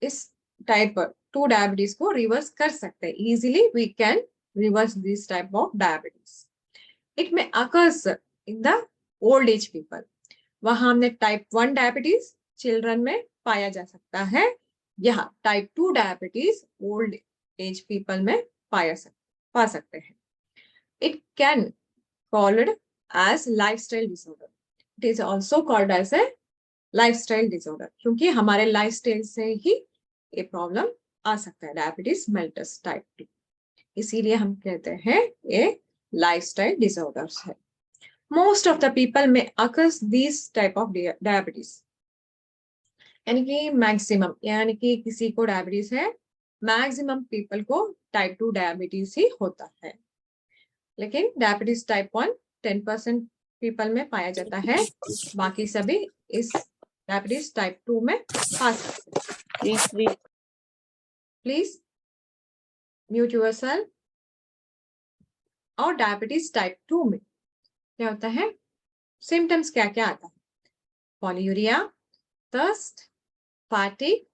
इस टाइप 2 डायबिटीज को रिवर्स कर सकते हैं easily, we can reverse this type of diabetes. It में occurs in the old age people. वहां हमने टाइप 1 डायबिटीज चिल्ड्रन में पाया जा सकता है, यहाँ type 2 diabetes old age people में पा सकते हैं। It can called as lifestyle disorder. It is also called as a lifestyle disorder, क्योंकि हमारे लाइफस्टाइल से ही ये प्रॉब्लम आ सकता है, डायबिटीज मेलिटस टाइप 2। इसीलिए हम कहते हैं ये लाइफस्टाइल डिसऑर्डर्स है। मोस्ट ऑफ द पीपल में occurs this type of diabetes, यानी कि मैक्सिमम, यानी कि किसी को डायबिटीज है, मैक्सिमम पीपल को टाइप 2 डायबिटीज ही होता है। लेकिन डायबिटीज टाइप 1 10% पीपल में पाया जाता है, बाकी सभी इस डायबिटीज टाइप 2 में पा सकते हैं। Please mute yourself. और डायबिटीज टाइप 2 में क्या होता है, सिम्टम्स क्या क्या आता है, पॉलीयूरिया, थर्स्ट, फैटिग,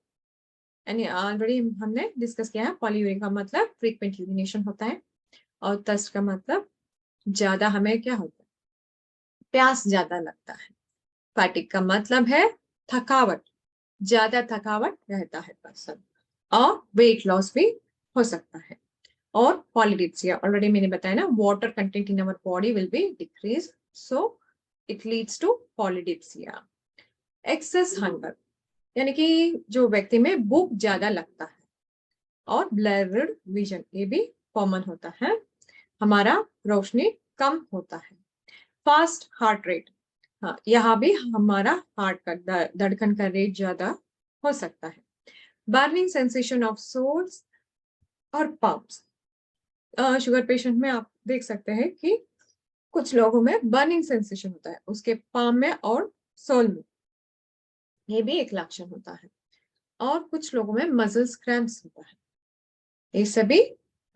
यानी ऑलरेडी हमने डिस्कस किया है, पॉलीयूरिया का मतलब फ्रीक्वेंट यूरिनेशन होता है, और थर्स्ट का मतलब ज्यादा हमें क्या होता है, प्यास ज्यादा लगता है। फैटिग का मतलब है थकावट, ज्यादा थकावट रहता है पर्सन, और वेट लॉस भी हो सकता है। और पॉलीडिप्सिया, ऑलरेडी मैंने बताया ना, water content in our body will be decrease, so it leads to polydipsia. Excess hunger, यानी कि जो व्यक्ति में भूख ज्यादा लगता है, और ब्लर्ड विजन, ये भी कॉमन होता है, हमारा रोशनी कम होता है। फास्ट हार्ट रेट, हाँ यहाँ भी हमारा हार्ट का धड़कन का रेट ज्यादा हो सकता है। बर्निंग सेंसेशन ऑफ सोल्स और पम्प्स। शुगर पेशेंट में आप देख सकते हैं कि कुछ लोगों में बर्निंग सेंसेशन होता है उसके पाम में और सोल में, ये भी एक लक्षण होता है। और कुछ लोगों में मसल्स क्रैम्प्स होता है। ये सभी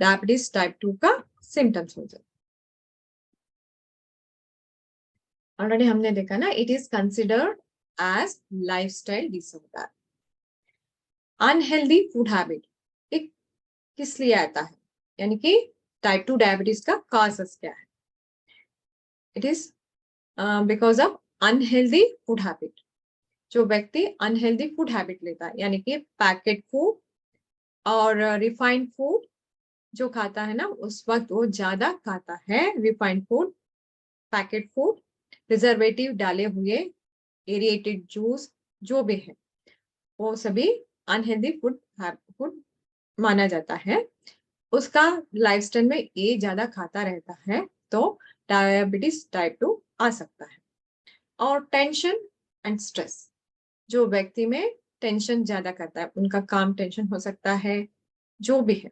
डायबिटीज टाइप 2 का सिम्टम्स हो जाए। ऑलरेडी हमने देखा ना, it is considered as lifestyle disorder. Unhealthy food habit एक किस लिए आता है, यानी कि टाइप 2 डायबिटीज का कॉजेस क्या है? It is because of unhealthy food habit. जो व्यक्ति अनहेल्दी फूड हैबिट लेता है, यानी कि पैकेट फूड और रिफाइंड फूड जो खाता है ना, उस वक्त वो ज्यादा खाता है refined food, packet food, preservative डाले हुए, एरिएटेड जूस जो भी है, वो सभी अनहेल्दी फूड माना जाता है। उसका लाइफस्टाइल में ये ज्यादा खाता रहता है तो डायबिटीज टाइप 2 आ सकता है। और टेंशन एंड स्ट्रेस, जो व्यक्ति में टेंशन ज्यादा करता है, उनका काम टेंशन हो सकता है, जो भी है,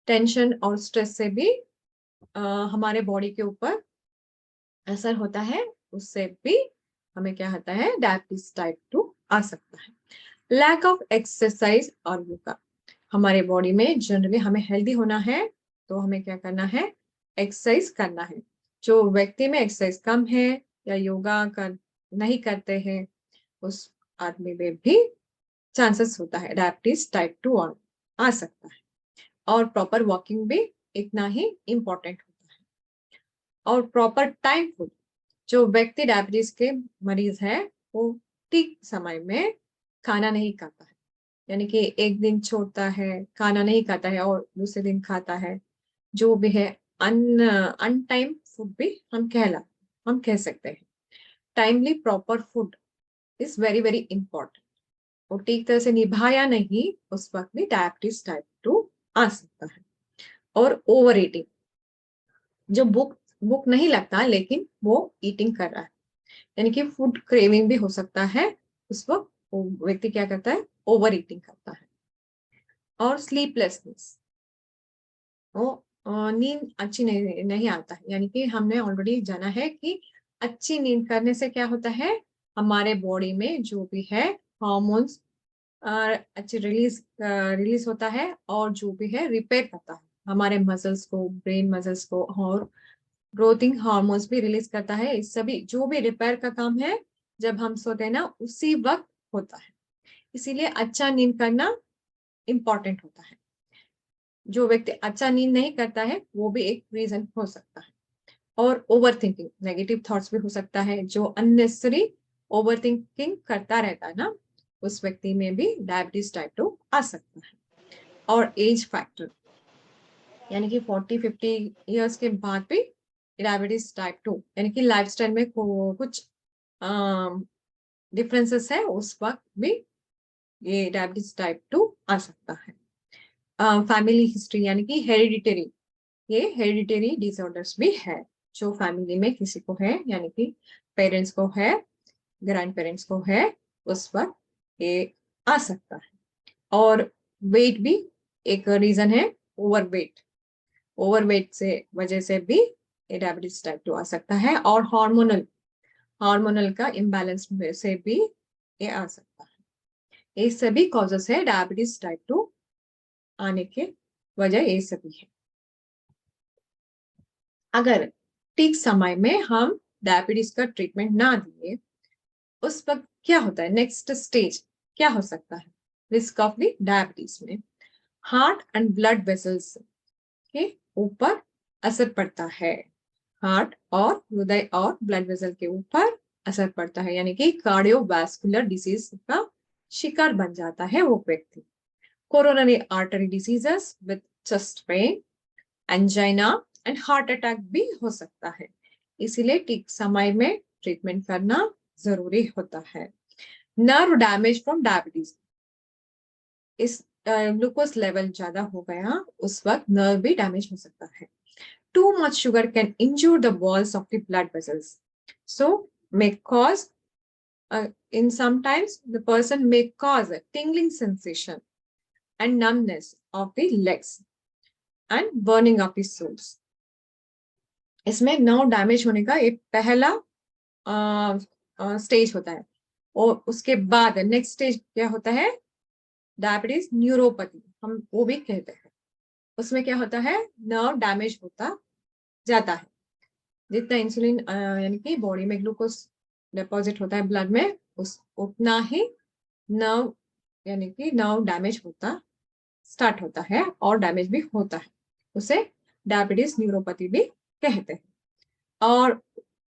टेंशन और स्ट्रेस से भी हमारे बॉडी के ऊपर असर होता है, उससे भी हमें क्या होता है, डायबिटीज टाइप 2 आ सकता है। लैक ऑफ एक्सरसाइज और योगा, हमारे बॉडी में जनरली हमें हेल्दी होना है तो हमें क्या करना है, एक्सरसाइज करना है। जो व्यक्ति में एक्सरसाइज कम है या योगा कर नहीं करते हैं, उस आदमी में भी चांसेस होता है डायबिटीज टाइप 2 आ सकता है। और प्रॉपर वॉकिंग भी इतना ही इम्पोर्टेंट होता है। और प्रॉपर टाइम फूड, जो व्यक्ति डायबिटीज के मरीज है वो ठीक समय में खाना नहीं खाता है, यानी कि एक दिन छोड़ता है, खाना नहीं खाता है और दूसरे दिन खाता है, जो भी है अनटाइम फूड भी हम कह सकते हैं। Timely proper food is very very important. वो ठीक तरह से निभाया नहीं, उस वक्त भी डायबिटीज टाइप 2 आ सकता है। और ओवर ईटिंग, जो भूख नहीं लगता लेकिन वो ईटिंग कर रहा है, यानी कि फूड क्रेविंग भी हो सकता है, उस वक्त वो व्यक्ति क्या करता है, ओवर ईटिंग करता है। और स्लीपलेसनेस, वो नींद अच्छी नहीं आता है, यानी कि हमने ऑलरेडी जाना है कि अच्छी नींद करने से क्या होता है, हमारे बॉडी में जो भी है हार्मोन्स अच्छे रिलीज होता है, और जो भी है रिपेयर करता है हमारे मसल्स को, ब्रेन मसल्स को, और ग्रोथिंग हार्मोन्स भी रिलीज करता है। इस सभी जो भी रिपेयर का काम है जब हम सोते हैं ना, उसी वक्त होता है। इसीलिए अच्छा नींद करना इंपॉर्टेंट होता है। जो व्यक्ति अच्छा नींद नहीं करता है वो भी एक रीजन हो सकता है। और ओवर थिंकिंग, नेगेटिव थॉट्स भी हो सकता है, जो अननेसेसरी ओवर थिंकिंग करता रहता है ना, उस व्यक्ति में भी डायबिटीज टाइप 2 आ सकता है। और एज फैक्टर, यानी कि 40-50 इयर्स के बाद भी डायबिटीज टाइप 2, यानी कि लाइफस्टाइल में कुछ डिफरेंसेस है, उस वक्त भी ये डायबिटीज टाइप 2 आ सकता है। फैमिली हिस्ट्री, यानी कि हेरिडिटरी, ये हेरिडिटरी डिसऑर्डर्स भी है, जो फैमिली में किसी को है, यानी कि पेरेंट्स को है, ग्रैंड पेरेंट्स को है, उस वक्त ये आ सकता है। और वेट भी एक रीजन है, ओवरवेट से वजह से भी डायबिटीज टाइप 2 आ सकता है। और हार्मोनल का इम्बैलेंस से भी ये आ सकता है। ये सभी कॉजेस है डायबिटीज टाइप 2 आने के वजह, ये सभी है। अगर ठीक समय में हम डायबिटीज का ट्रीटमेंट ना दिए, उस वक्त क्या होता है, नेक्स्ट स्टेज क्या हो सकता है रिस्क ऑफ द डायबिटीज में? हार्ट एंड ब्लड वेसल्स के ऊपर असर पड़ता है, हार्ट और हृदय और ब्लड वेसल के ऊपर असर पड़ता है, यानी कि कार्डियोवास्कुलर डिसीज का शिकार बन जाता है वो व्यक्ति। Coronary artery diseases with chest pain, angina and heart attack भी हो सकता है। इसीलिए ठीक समय में ट्रीटमेंट करना जरूरी होता है। नर्व डैमेज फ्रॉम डायबिटीज, इस ग्लूकोज लेवल ज्यादा हो गया, उस वक्त नर्व भी डैमेज हो सकता है। Too much sugar can injure the walls of the blood vessels, so may cause in sometimes the person may cause a tingling sensation and numbness of the legs and burning of the soles. इसमें नर्व डैमेज होने का एक पहला स्टेज होता है और उसके बाद नेक्स्ट स्टेज क्या होता है, डायबिटीज न्यूरोपैथी हम वो भी कहते हैं। उसमें क्या होता है, नर्व डैमेज होता जाता है, जितना इंसुलिन यानी कि बॉडी में ग्लूकोज डिपॉजिट होता है ब्लड में, उस उतना ही नर्व यानी कि नर्व डैमेज होता स्टार्ट होता है और डैमेज भी होता है, उसे डायबिटीज न्यूरोपैथी भी कहते हैं। और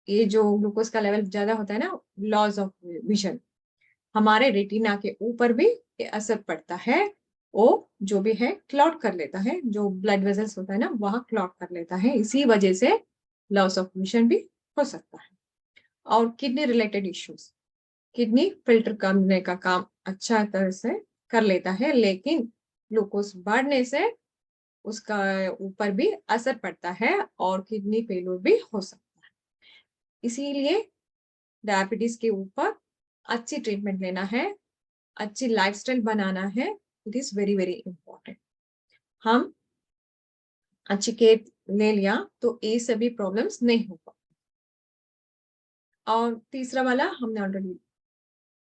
ये जो ग्लूकोज का लेवल ज्यादा होता है ना, लॉस ऑफ विजन, हमारे रेटिना के ऊपर भी ये असर पड़ता है, वो जो भी है क्लॉट कर लेता है, जो ब्लड वेजल्स होता है ना वहां क्लॉट कर लेता है, इसी वजह से लॉस ऑफ विजन भी हो सकता है। और kidney related issues, kidney filter करने का काम अच्छा तरह से कर लेता है, लेकिन ग्लूकोज बढ़ने से उसका ऊपर भी असर पड़ता है और किडनी फेलियर भी हो सकता है। इसीलिए डायबिटीज के ऊपर अच्छी ट्रीटमेंट लेना है, अच्छी लाइफस्टाइल बनाना है, it is very very important. हम अच्छी केयर ले लिया तो ये सभी प्रॉब्लम्स नहीं हो पाती। और तीसरा वाला हमने ऑलरेडी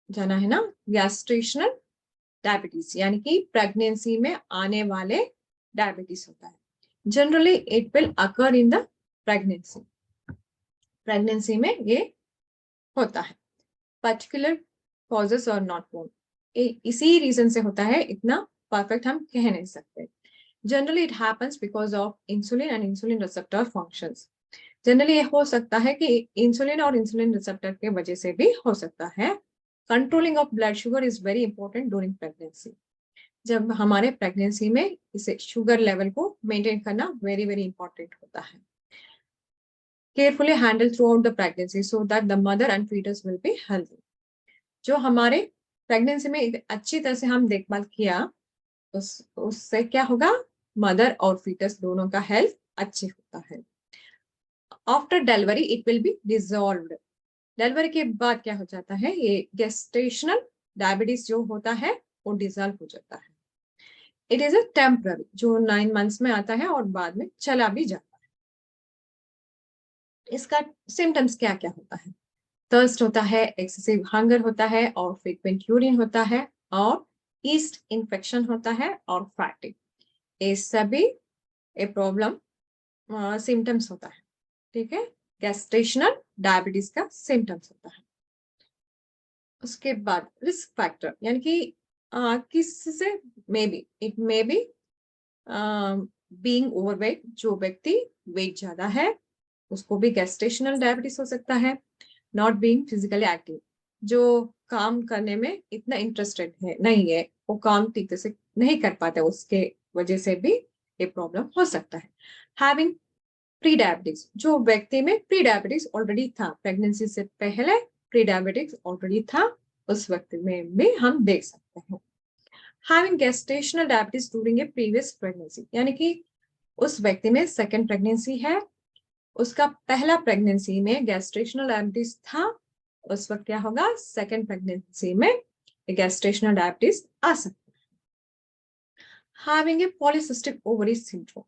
जाना है ना, गैस्ट्रेशनल डायबिटीज, यानी कि प्रेगनेंसी में आने वाले डायबिटीज होता है। Generally it will occur in the pregnancy, pregnancy में ये होता है। पर्टिकुलर कॉजेस और नॉट नोन, इसी रीजन से होता है, इतना परफेक्ट हम कह नहीं सकते। Generally it happens because of insulin and insulin receptor functions. Generally ये हो सकता है कि इंसुलिन और इंसुलिन रिसेप्टर के वजह से भी हो सकता है। Controlling of blood sugar is very important during pregnancy. जब हमारे प्रेगनेंसी में इसे शुगर लेवल को मेंटेन करना वेरी वेरी इंपॉर्टेंट होता है। Carefully handle throughout the pregnancy so that the mother and foetus will be healthy. जो हमारे प्रेगनेंसी में अच्छी तरह से हम देखभाल किया, उससे क्या होगा, मदर और फीटस दोनों का हेल्थ अच्छे होता है। After delivery it will be dissolved. Delivery के बाद क्या हो जाता है, ये गेस्टेशनल डायबिटीज जो होता है वो डिसॉल्व हो जाता है। इट इज अ टेम्पररी, जो 9 मंथ्स में आता है और बाद में चला भी जाता है। इसका सिम्टम्स क्या क्या होता है, थर्स्ट होता है, एक्सेसिव हंगर होता है और फ्रीक्वेंट यूरिन होता है और ईस्ट इन्फेक्शन होता है और फैटिग, ये सभी ए प्रॉब्लम सिम्टम्स होता है। ठीक है, गैस्ट्रेशनल डायबिटीज का सिम्टम्स होता है। उसके बाद रिस्क फैक्टर, यानी कि किससे it may be being overweight, जो व्यक्ति वेट ज्यादा है उसको भी गैस्ट्रेशनल डायबिटीज हो सकता है। नॉट बीइंग फिजिकली एक्टिव, जो काम करने में इतना इंटरेस्टेड है नहीं है, वो काम ठीक से नहीं कर पाता, उसके वजह से भी ये प्रॉब्लम हो सकता है। हैविंग प्री डायबिटीज, जो व्यक्ति में प्री डायबिटीज ऑलरेडी था, प्रेगनेंसी से पहले प्री डायबिटीज ऑलरेडी था, उस व्यक्ति में भी हम देख सकते हैं। Having gestational diabetes during A previous pregnancy, यानी कि उस व्यक्ति में सेकेंड प्रेगनेंसी है, उसका पहला प्रेगनेंसी में गैस्ट्रेशनल डायबिटीज था, उस वक्त क्या होगा, सेकेंड प्रेगनेंसी में गैस्ट्रेशनल डायबिटीज आ सकता है। Having a polycystic ovary syndrome,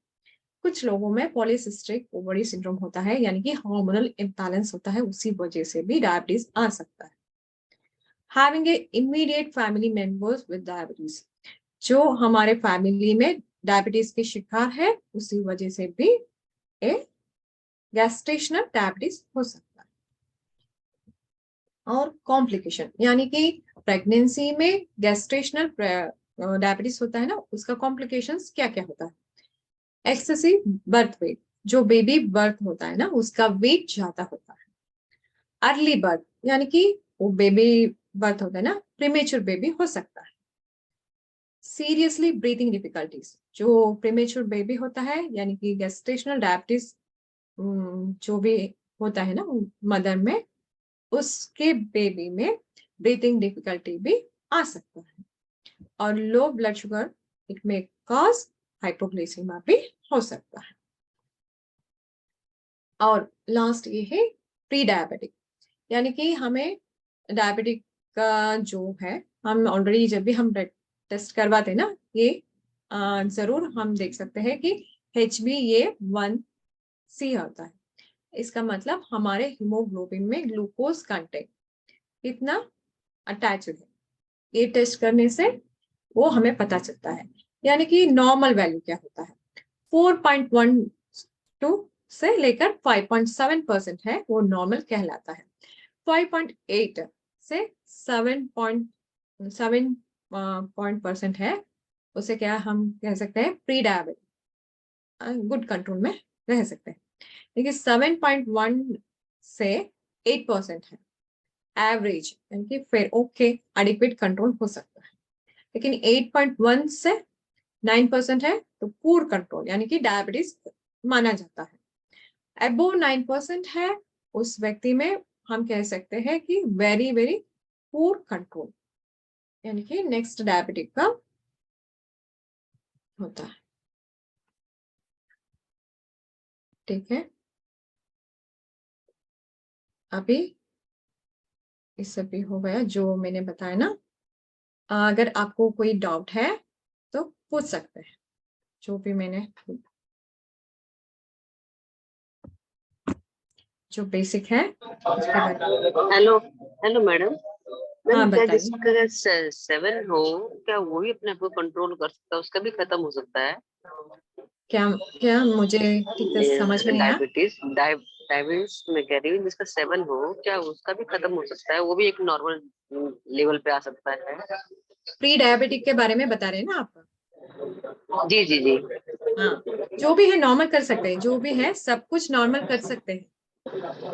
कुछ लोगों में पॉलीसिस्टिक ओवरी सिंड्रोम होता है, यानी कि हार्मोनल इम्बैलेंस होता है, उसी वजह से भी डायबिटीज आ सकता है। Having a immediate family members with diabetes, जो हमारे फैमिली में डायबिटीज के शिकार है, उसी वजह से भी ए गैस्ट्रेशनल डायबिटीज हो सकता है। और कॉम्प्लिकेशन, यानी कि प्रेगनेंसी में गैस्ट्रेशनल डायबिटीज होता है ना, उसका कॉम्प्लिकेशंस क्या क्या होता है, एक्सेसिव बर्थ वेट, जो बेबी बर्थ होता है ना उसका वेट ज्यादा होता है। अर्ली बर्थ, यानी कि वो बेबी बर्थ होता है ना, प्रीमेच्योर बेबी हो सकता है। सीरियसली ब्रीथिंग डिफिकल्टीज, जो प्रीमेच्योर बेबी होता है, यानी कि गेस्टेशनल डायबिटीज जो भी होता है ना मदर में, उसके बेबी में ब्रीथिंग डिफिकल्टी भी आ सकता है। और low blood sugar, it may cause hypoglycaemia भी हो सकता है। और लास्ट ये है प्री डायबिटिक, यानी कि हमें डायबिटिक का जो है, हम ऑलरेडी जब भी हम टेस्ट करवाते ना, ये जरूर हम देख सकते हैं कि HbA1c होता है। इसका मतलब हमारे हीमोग्लोबिन में ग्लूकोज कंटेंट कितना अटैच है, ये टेस्ट करने से वो हमें पता चलता है। यानी कि नॉर्मल वैल्यू क्या होता है, 4.12 से लेकर 5.7% है, वो नॉर्मल कहलाता है। 5.8 से 7.7% है, उसे क्या हम कह सकते हैं, प्री डायबिटिक, गुड कंट्रोल में रह सकते हैं। देखिए 7.1 से 8% है एवरेज, यानी कि फिर ओके एडिक्वेट कंट्रोल हो सकता है। लेकिन 8.1 से 9% है तो पूर कंट्रोल, यानी कि डायबिटीज माना जाता है। अबोव 9% है, उस व्यक्ति में हम कह सकते हैं कि वेरी वेरी पूर कंट्रोल, यानी कि नेक्स्ट डायबिटिक का होता है। ठीक है, अभी इससे भी हो गया जो मैंने बताया ना। अगर आपको कोई डाउट है तो पूछ सकते हैं, जो भी मैंने जो बेसिक है उसके बारे में। Hello hello madam. हाँ मैम क्या बताइए। जिसका 7 हो, क्या वो भी अपने आप को कंट्रोल कर सकता है? उसका भी खत्म हो सकता है? क्या क्या मुझे ठीक से समझ में नहीं आया। डायबिटीज मैं कह रही हूँ, जिसका 7 हो, क्या उसका भी खत्म हो सकता है? वो भी एक नॉर्मल लेवल पे आ सकता है? प्री डायबिटिक के बारे में बता रहे हैं ना आप? जी जी जी। हाँ, जो भी है नॉर्मल कर सकते हैं, जो भी है सब कुछ नॉर्मल कर सकते हैं।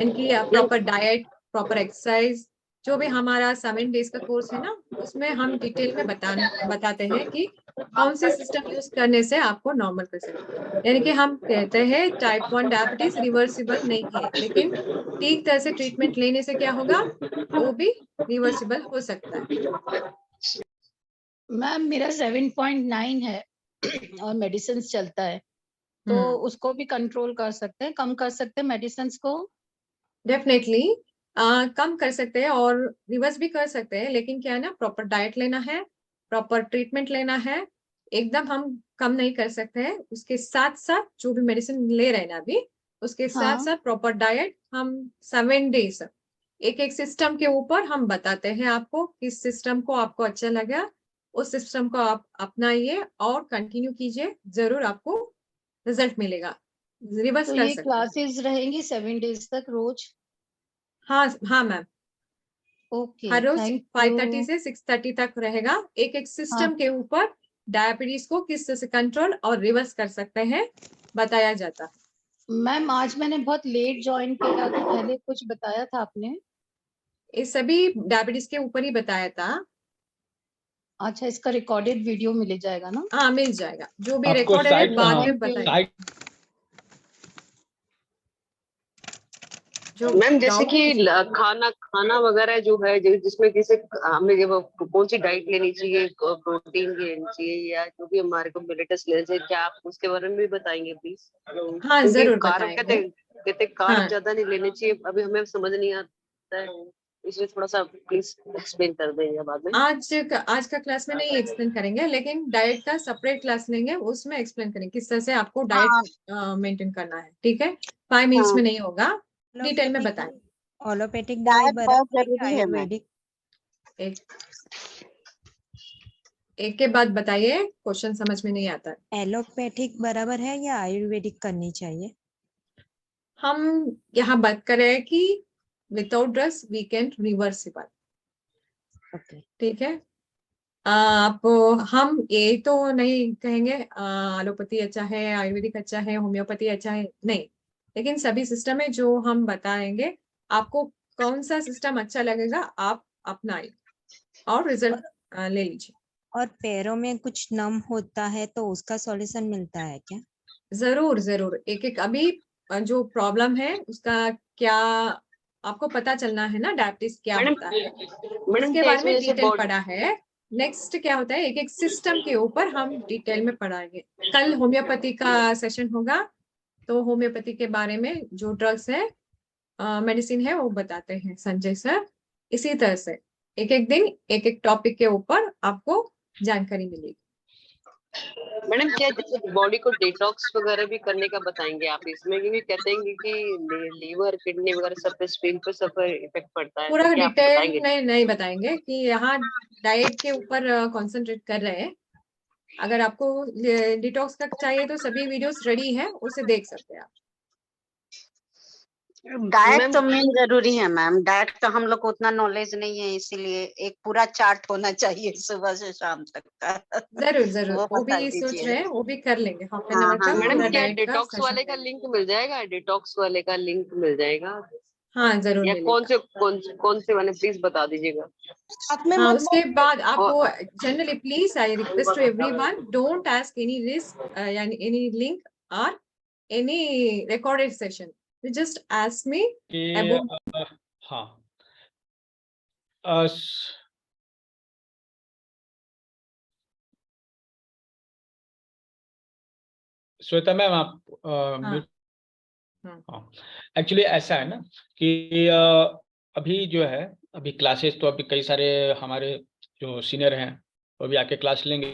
इनकी प्रॉपर डाइट, प्रॉपर एक्सरसाइज, जो भी हमारा 7 डेज का कोर्स है ना, उसमें हम डिटेल में बताते हैं कि कौन से सिस्टम यूज करने से आपको नॉर्मल कर सकते हैं। यानी कि हम कहते हैं टाइप 1 डायबिटीज रिवर्सिबल नहीं है, लेकिन ठीक तरह से ट्रीटमेंट लेने से क्या होगा, वो भी रिवर्सिबल हो सकता है। मैम मेरा 7.9 है और मेडिसिन चलता है, तो उसको भी कंट्रोल कर सकते हैं, कम कर सकते हैं मेडिसिन को? डेफिनेटली कम कर सकते हैं और रिवर्स भी कर सकते हैं, लेकिन क्या है ना, प्रॉपर डाइट लेना है, प्रॉपर ट्रीटमेंट लेना है। एकदम हम कम नहीं कर सकते हैं, उसके साथ साथ जो भी मेडिसिन ले रहे हैं ना अभी, उसके साथ हाँ। साथ प्रॉपर डाइट हम 7 डेज एक एक सिस्टम के ऊपर हम बताते हैं आपको, किस सिस्टम को आपको अच्छा लगा उस सिस्टम को आप अपनाइए और कंटिन्यू कीजिए, जरूर आपको रिजल्ट मिलेगा। रिवर्स तो कर ये सकते हैं। क्लासेस रहेंगी 7 डेज तक रोज? हाँ हाँ मैम, ओके, हर रोज थैंक 5:30 यू। से 6:30 तक रहेगा। एक एक सिस्टम हाँ के ऊपर डायबिटीज को किस तरह से कंट्रोल और रिवर्स कर सकते हैं बताया जाता है। मैम, आज मैंने बहुत लेट ज्वाइन किया, तो पहले कुछ बताया था आपने? ये सभी डायबिटीज के ऊपर ही बताया था। अच्छा, इसका रिकॉर्डेड वीडियो मिल जाएगा ना? हाँ मिल जाएगा, जो भी आपको रिकॉर्डेड है साइट बाद में Thank you. बताएंगे। साइट जो मैम जैसे डाउट कि खाना खाना वगैरह जो है, जिसमें किसी हमें जब कौन सी डाइट लेनी चाहिए, प्रोटीन लेनी चाहिए, या जो भी हमारे को मिलेटस लेना चाहिए, क्या आप उसके बारे में भी बताएंगे प्लीज? हाँ क्योंकि जरूर कार्ब बताएंगे। कहते कार्ब हाँ, ज्यादा नहीं लेने चाहिए, अभी हमें समझ नहीं आता है, इसलिए थोड़ा सा प्लीज एक्सप्लेन कर देंगे बाद में। आज का क्लास में नहीं एक्सप्लेन करेंगे, लेकिन डाइट का सेपरेट क्लास लेंगे, उसमें एक्सप्लेन करेंगे किस तरह से आपको डाइट मेंटेन करना है। ठीक है, 5 मिनट्स में नहीं होगा, डिटेल में बताएंगे। एलोपैथिक दवाई डाइट बहुत बराबर है कि जरूरी है मैम। आयुर्वेदिक? एक एक के बाद बताइए, क्वेश्चन समझ में नहीं आता है। एलोपैथिक बराबर है या आयुर्वेदिक करनी चाहिए? हम यहाँ बात कर रहे हैं कि without drugs we can reversible. Okay. ठीक है, आप हम ये तो नहीं कहेंगे एलोपैथी अच्छा है, आयुर्वेदिक अच्छा है, होम्योपैथी अच्छा है, नहीं। लेकिन सभी सिस्टम है जो हम बताएंगे, आपको कौन सा सिस्टम अच्छा लगेगा आप अपनाइए और रिजल्ट ले लीजिए। और पैरों में कुछ नम होता है तो उसका सॉल्यूशन मिलता है क्या? जरूर जरूर, एक एक अभी जो प्रॉब्लम है उसका क्या आपको पता चलना है ना, डायबिटीज क्या मैडम होता है मैडम उसके क्या बारे इस में वजह से डिटेल पढ़ा है। नेक्स्ट क्या होता है, एक एक सिस्टम के ऊपर हम डिटेल में पढ़ाएंगे। कल होम्योपैथी का सेशन होगा, तो होम्योपैथी के बारे में जो ड्रग्स है, मेडिसिन है, वो बताते हैं संजय सर। इसी तरह से एक एक दिन एक एक टॉपिक के ऊपर आपको जानकारी मिलेगी। मैडम क्या जैसे बॉडी को डिटॉक्स वगैरह भी करने का बताएंगे आप इसमें, क्योंकि कहते हैं कि लीवर किडनी वगैरह सब पे स्पिन पे सब इफेक्ट पड़ता है, पूरा तो क्या आप डिटेल बताएंगे? में नहीं बताएंगे कि यहाँ डाइट के ऊपर कंसंट्रेट कर रहे हैं। अगर आपको डिटॉक्स का चाहिए तो सभी वीडियोस रेडी हैं, उसे देख सकते हैं आप। डाइट मैम तो मेन जरूरी है मैम, डाइट का हम लोग को उतना नॉलेज नहीं है, इसीलिए एक पूरा चार्ट होना चाहिए सुबह से शाम तक का। जरूर वो वो बता भी सोच दीजिए। रहे हैं, वो भी कर लेंगे। हाफ एन हाँ आवर हाँ का मैडम पूरा क्या डाइट का डिटॉक्स वाले सेशन। का लिंक मिल जाएगा? डिटॉक्स वाले का लिंक मिल जाएगा हाँ जरूर या मिलेगा। कौन से वाले प्लीज बता दीजिएगा। साथ में हाँ मत उसके बाद और आपको generally please I request to everyone, don't ask any risk यानी एनी लिंक और any recorded session, you just ask me कि अबाउट। हाँ श्वेता मैम आप हाँ हाँ एक्चुअली ऐसा है ना कि अभी जो है, अभी क्लासेस तो अभी कई सारे हमारे जो सीनियर हैं वो भी आके क्लास लेंगे।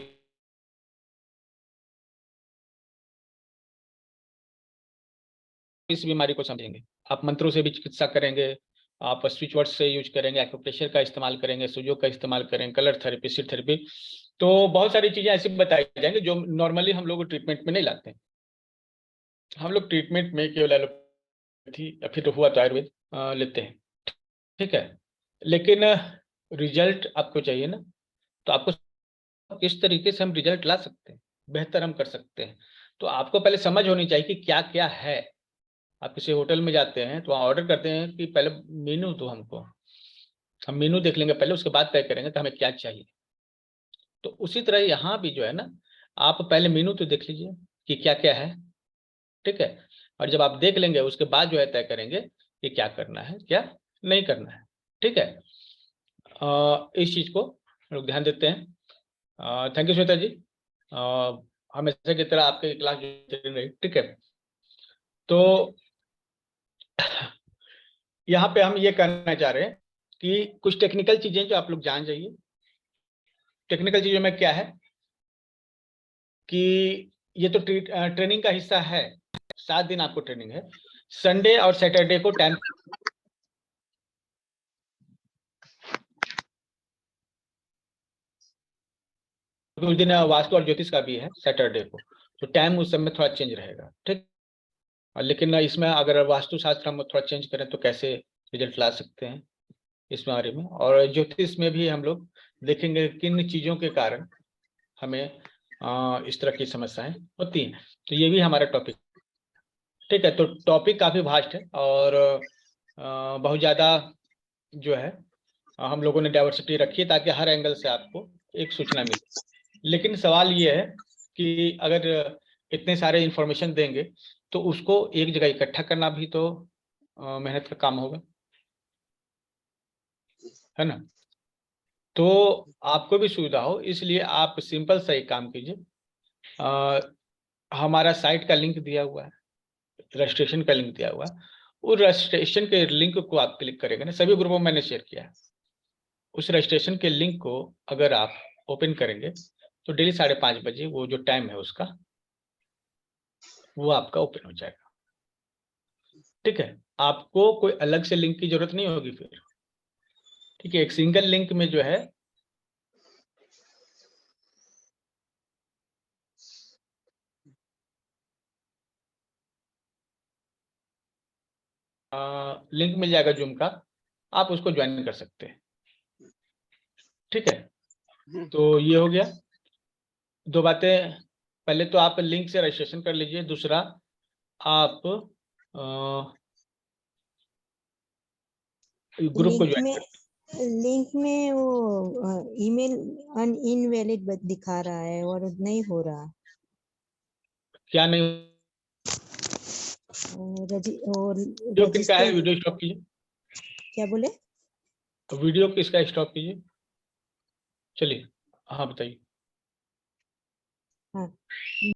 इस बीमारी को समझेंगे, आप मंत्रों से भी चिकित्सा करेंगे, आप स्विच वर्ड से यूज करेंगे, एक्यूप्रेशर का इस्तेमाल करेंगे, सुजो का इस्तेमाल करेंगे, कलर थेरेपी, सीट थेरेपी, तो बहुत सारी चीजें ऐसी बताई जाएंगी जो नॉर्मली हम लोग ट्रीटमेंट में नहीं लाते हैं। हम लोग ट्रीटमेंट में केवल एलोपैथी या फिर हुआ तो आयुर्वेद लेते हैं, ठीक है। लेकिन रिजल्ट आपको चाहिए ना, तो आपको किस तरीके से हम रिजल्ट ला सकते हैं, बेहतर हम कर सकते हैं, तो आपको पहले समझ होनी चाहिए कि क्या क्या है। आप किसी होटल में जाते हैं तो वहाँ ऑर्डर करते हैं कि पहले मेनू दो हमको, हम मेनू देख लेंगे पहले, उसके बाद तय करेंगे कि हमें क्या चाहिए। तो उसी तरह यहाँ भी जो है ना, आप पहले मेनू तो देख लीजिए कि क्या क्या है, ठीक है। और जब आप देख लेंगे उसके बाद जो है तय करेंगे कि क्या करना है क्या नहीं करना है, ठीक है। इस चीज को हम लोग ध्यान देते हैं। थैंक यू श्वेता जी, हमेशा की तरह आपके क्लास रही, ठीक है। तो यहाँ पे हम ये कहना चाह रहे हैं कि कुछ टेक्निकल चीजें जो आप लोग जान जाइए। टेक्निकल चीजों में क्या है कि ये तो ट्रेनिंग का हिस्सा है, 7 दिन आपको ट्रेनिंग है। संडे और सैटरडे को टाइम, उस दिन वास्तु और ज्योतिष का भी है सैटरडे को, तो टाइम उस समय थोड़ा चेंज रहेगा, ठीक। लेकिन इसमें अगर वास्तु शास्त्र हम थोड़ा चेंज करें तो कैसे रिजल्ट ला सकते हैं इस बारे में, और ज्योतिष में भी हम लोग देखेंगे किन चीजों के कारण हमें इस तरह की समस्याएं होती हैं, तो ये भी हमारा टॉपिक, ठीक है। तो टॉपिक काफी वास्ट है और बहुत ज्यादा जो है हम लोगों ने डाइवर्सिटी रखी है ताकि हर एंगल से आपको एक सूचना मिले। लेकिन सवाल ये है कि अगर इतने सारे इंफॉर्मेशन देंगे तो उसको एक जगह इकट्ठा करना भी तो मेहनत का काम होगा, है ना। तो आपको भी सुविधा हो इसलिए आप सिंपल सा एक काम कीजिए, हमारा साइट का लिंक दिया हुआ है, रजिस्ट्रेशन का लिंक दिया हुआ है, उस रजिस्ट्रेशन के लिंक को आप क्लिक करेंगे ना, सभी ग्रुपों में मैंने शेयर किया है, उस रजिस्ट्रेशन के लिंक को अगर आप ओपन करेंगे तो डेली 5:30 बजे वो जो टाइम है उसका वो आपका ओपन हो जाएगा, ठीक है। आपको कोई अलग से लिंक की जरूरत नहीं होगी फिर, ठीक है। एक सिंगल लिंक में जो है लिंक मिल जाएगा जूम का, आप उसको ज्वाइन कर सकते हैं, ठीक है। तो ये हो गया 2 बातें। पहले तो आप लिंक से रजिस्ट्रेशन कर लीजिए, दूसरा आप ग्रुप को ज्वाइन कर। लिंक में वो ईमेल इनवैलिड दिखा रहा है और नहीं हो रहा। क्या नहीं, वीडियो किसका है, वीडियो स्टॉप कीजिए। क्या बोले? तो वीडियो किसका स्टॉप कीजिए, चलिए। हाँ बताइए। हाँ